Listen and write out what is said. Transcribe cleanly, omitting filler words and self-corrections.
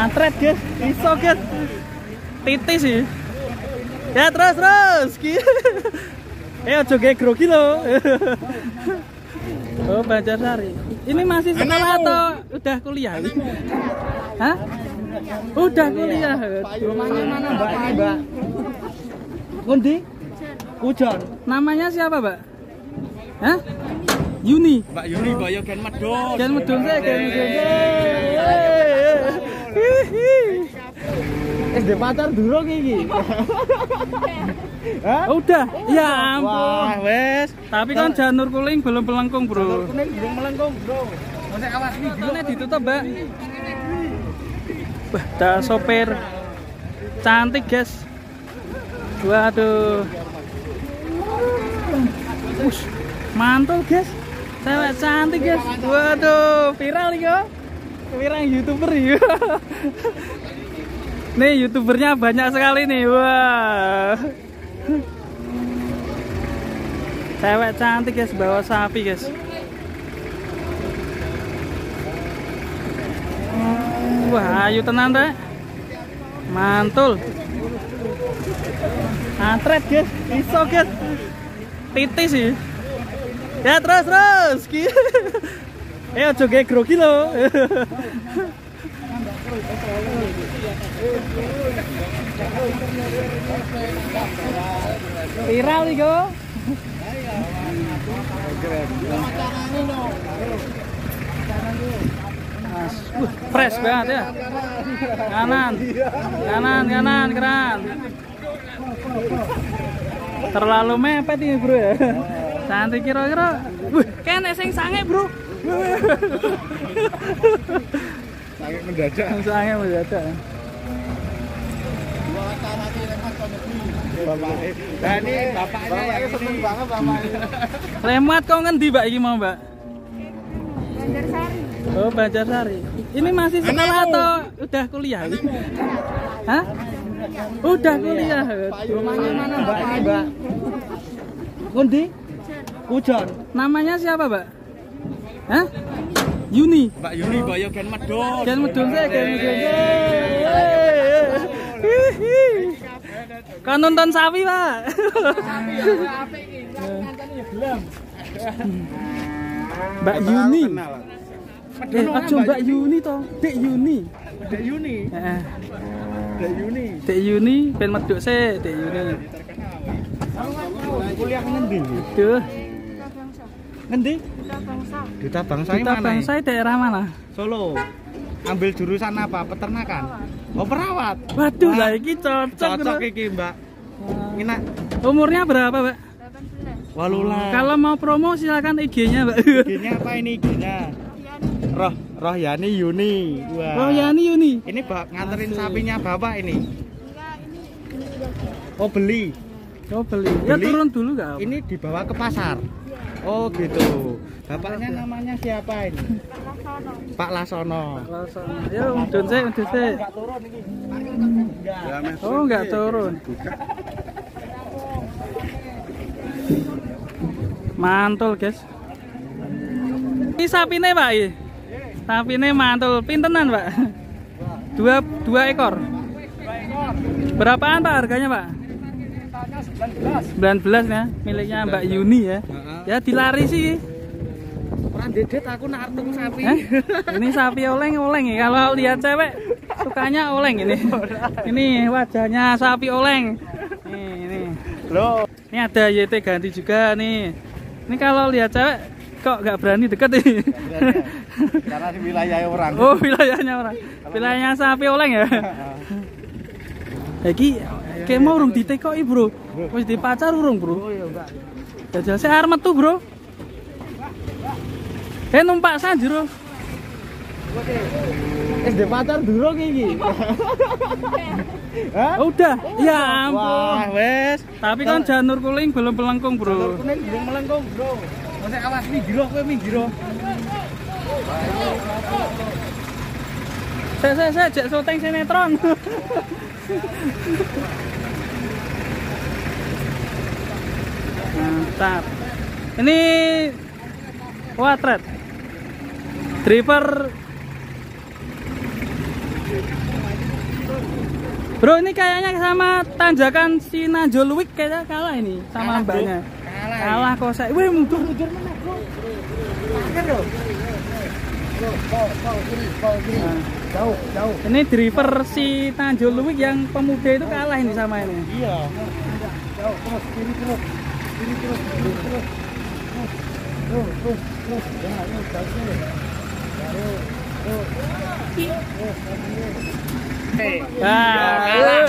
Antret guys, iso guys. Titis sih. Ya terus. Aja kayak grogi loh. Oh, Banjarsari. Ini masih sekolah atau udah kuliah? Hah? Udah kuliah. Rumahnya mana Mbak? Ini Mbak. Ngundi? Kujon. Namanya siapa, Mbak? Hah? Yuni. Mbak Yuni Boyo Gen Medun. Gen Medun saya, Gen Medun. SD pacar durung iki. Hah? Udah. Ya ampun. Wah, wes. Tapi kan janur kuning belum melengkung, Bro. Janur kuning belum melengkung, Bro. Masih awas nih, Ini ditutup, Mbak. Wah, ada sopir cantik, guys. Waduh. Mantul, guys. Cewek cantik, guys. Waduh, viral nih kok. Viral YouTuber ya. Nih, YouTubernya banyak sekali nih. Wah. Cewek cantik, guys, bawa sapi, guys. Wah, ayu tenan teh. Mantul. Antret, guys. Iso, guys. Titis sih. Ya terus. Aja kayak grogi loh. Viral nih kok. Fresh banget ya. Kanan keren. Terlalu mepet ini, Bro ya. Cantik kira-kira. Kene sing sange, Bro. sange mendadak. Sange mendadak. Nah, ini bapaknya seneng banget bapaknya. Lemat kok ngendi, Mbak, iki mau, Mbak? Banjarsari. Oh, Banjarsari. Ini masih sekolah atau udah kuliah? Hah? Udah kuliah. Rumahnya mana Mbak? Ini Mbak. Ngundi? Kujon. Namanya siapa, Mbak? Hah? Yuni. Mbak Yuni Boyo Gen Medun. Gen Medun saya, Gen Medun. Kan nonton sapi, Pak. Mbak Yuni. Aja Mbak Yuni toh. Dek Yuni. Dek Yuni. Heeh. Dek Yuni. Dek Yuni ben meduk se, Dek Yuni. Kuliah ngendi? Duh. Ngendi? Duta Bangsa. Duta Bangsa Duta mana? Bangsa daerah mana? Solo. Ambil jurusan apa? Peternakan. Oh, perawat. Waduh, lah iki cocok. Cocok iki, Mbak. Ini Umurnya berapa, Mbak? 18. walulah. Kalau mau promo silakan IG-nya, Mbak. IG-nya apa ini IG-nya? Rohyani Yuni. Wah. Rohyani Yuni. Ini nganterin sapinya Bapak ini. Enggak, ini Oh, beli. Oh, beli. Ya Beli. turun dulu enggak apa? Ini dibawa ke pasar. Oh, gitu. Bapaknya namanya siapa ini? Pak Lasono. Ya, undun saya. Enggak turun ini. Oh, enggak turun. Mantul, guys. Ini sapine, Pak. Sapine mantul. Pintenan, Pak? Dua ekor. Berapaan, Pak, harganya, Pak? 19 ya, miliknya Mbak Yuni ya. Ya dilari sih. Orang dedet aku nartung sapi. Ini sapi oleng ya. Kalau lihat cewek sukanya oleng ini. Ini wajahnya sapi oleng. Nih. Loh. Ini ada YT ganti juga nih. Ini kalau lihat cewek kok nggak berani deket nih. Karena di wilayah orang. Oh, wilayahnya orang. Wilayahnya sapi oleng ya. Lagi kayak mau urung ditekoki, Bro. Wis dipacar urung, Bro. Oh iya, Mbak. Jajal saya armet tuh, Bro. Numpak sanjero. SD pacar durung iki. Hah? Udah. Ya ampun. Wah, wes. Tapi kan janur kuning belum melengkung, Bro. Janur kuning belum melengkung, Bro. Masih awas minggiro kowe minggiro. Saya jak syuting sinetron. Mantap. Ini Watret. Driver Bro, ini kayaknya sama tanjakan si Najoluwik kayaknya kalah ini sama mbaknya. Kalah kok saya. Wih, mundur mana, Bro? Akhir loh. Jauh. Ini driver si Najoluwik yang pemuda itu kalah ini sama ini. Iya. Jauh, terus kiri terus. Terus. Ya, ini jauh. Kalah.